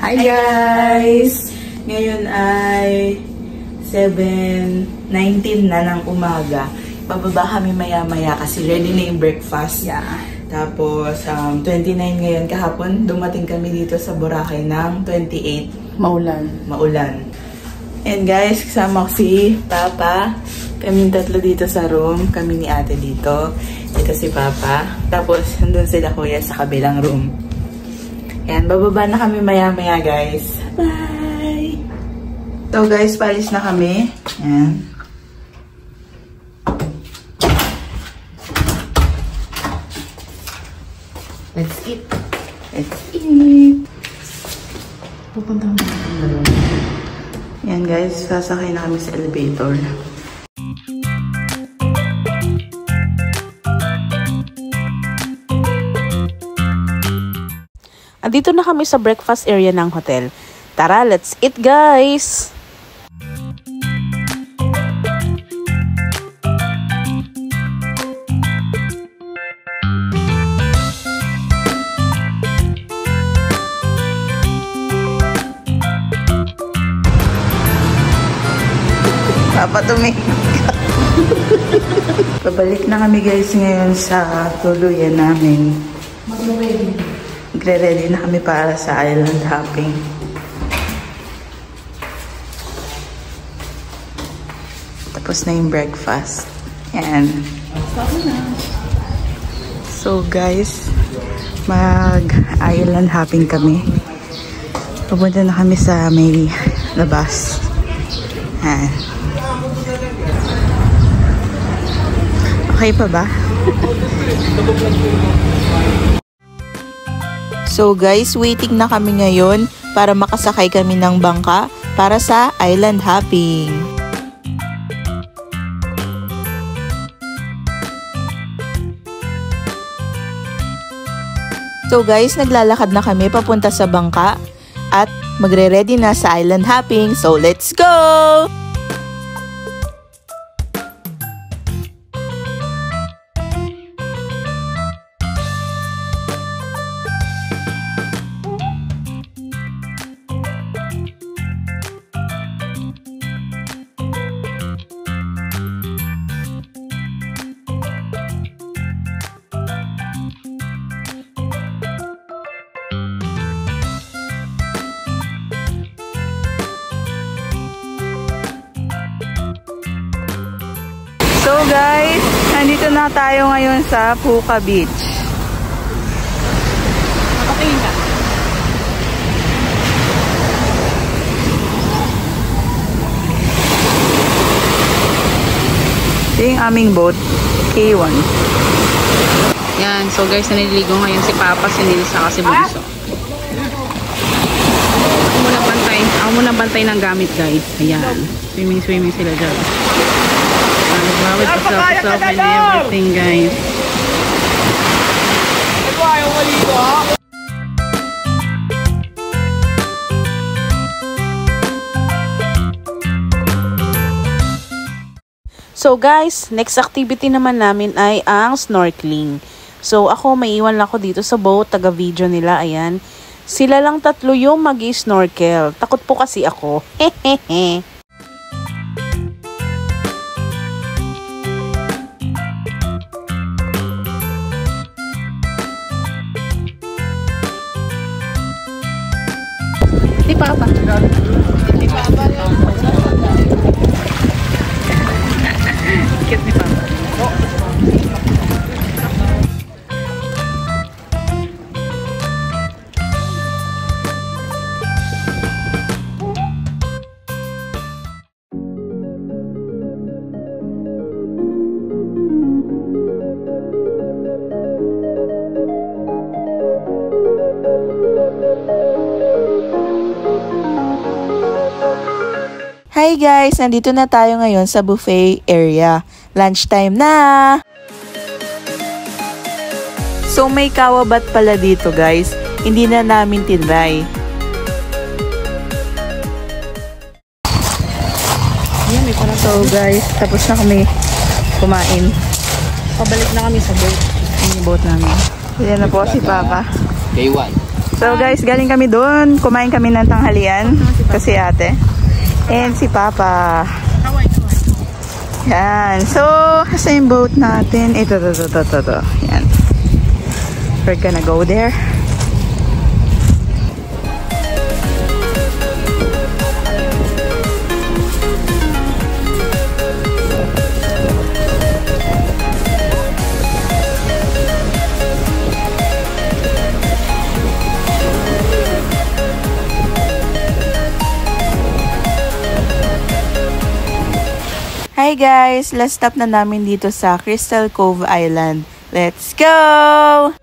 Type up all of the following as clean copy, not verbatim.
Hi guys! Ngayon ay 7:19 na ng umaga. Bababa kami maya-maya kasi ready na yung breakfast. Yeah. Tapos 29 ngayon, kahapon dumating kami dito sa Boracay ng 28. Maulan. And guys, kasama ko si Papa. Kaming tatlo dito sa room. Kami ni ate dito. Ito si Papa. Tapos nandun sila kuya sa kabilang room. Yan, bababa na kami maya-maya guys. Bye! So guys, palis na kami. Yan. Let's eat. Let's eat. Pupunta kami sa room. Yan guys, sasakay na kami sa elevator. Andito na kami sa breakfast area ng hotel. Tara, let's eat guys! Papa, tumingin ka. Pabalik na kami guys ngayon sa tuluyan namin. Magre-ready na kami para sa island hopping. Tapos na yung breakfast. Yan. So guys, mag-island hopping kami. Pupunta na kami sa may labas. Yan. Okay pa ba? So guys, waiting na kami ngayon para makasakay kami ng bangka para sa island hopping. So guys, naglalakad na kami papunta sa bangka at magre-ready na sa island hopping. So let's go! So guys, nandito na tayo ngayon sa Puka Beach. Okay na. Ito yung aming boat, K1. Yan, so guys, naliligo ngayon si Papa, si Nilsa kasi bunso. Ako muna bantay ng gamit guys. Ayan, swimming sila dyan. With the and everything guys. So guys, next activity naman namin ay ang snorkeling. So ako, may iwan lang ako dito sa boat, taga-video nila, ayan. Sila lang tatlo yung mag-snorkel. Takot po kasi ako. Hehehe. Di Papa. Di Papa lang. Cute ni Papa. Hi guys! Nandito na tayo ngayon sa buffet area. Lunchtime na! So may kawabat pala dito guys. Hindi na namin tinry. So guys, tapos na kami kumain. Pabalik na kami sa boat. Yung boat namin. Yan na po si Papa. K1. So guys, galing kami doon. Kumain kami ng tanghalian. Kasi ate. And si Papa. Yan. So, sa yung boat natin. Ito. Yan. We're gonna go there. Hi guys! Last stop na namin dito sa Crystal Cove Island. Let's go!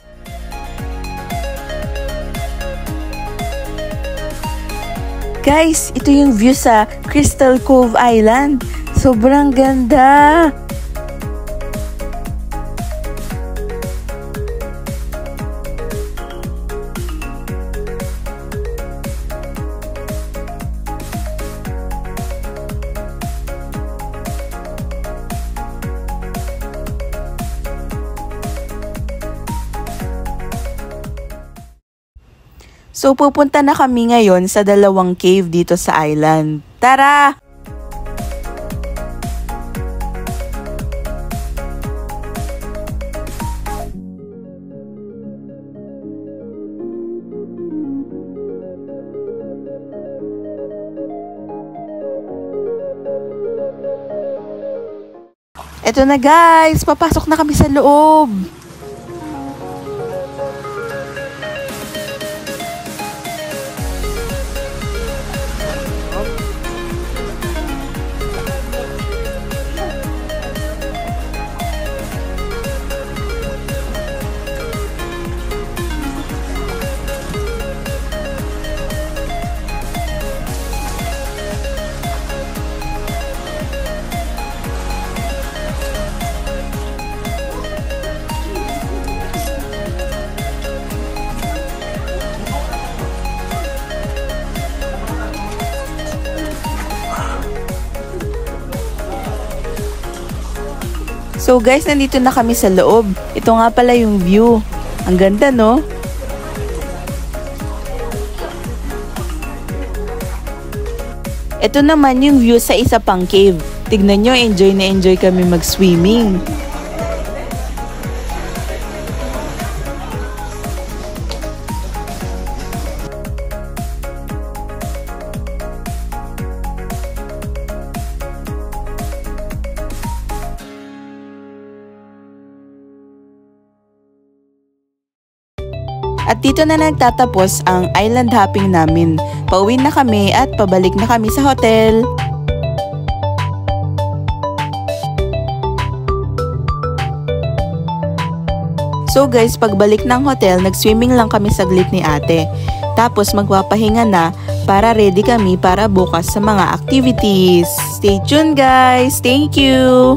Guys, ito yung view sa Crystal Cove Island. Sobrang ganda! So, pupunta na kami ngayon sa dalawang cave dito sa island. Tara! Eto na guys! Papasok na kami sa loob! So guys, nandito na kami sa loob. Ito nga pala yung view. Ang ganda, no? Ito naman yung view sa isa pang cave. Tignan nyo, enjoy na enjoy kami mag-swimming. At dito na nagtatapos ang island hopping namin. Pauwi na kami at pabalik na kami sa hotel. So guys, pagbalik ng hotel, nag-swimming lang kami saglit ni ate. Tapos magpapahinga na para ready kami para bukas sa mga activities. Stay tuned guys! Thank you!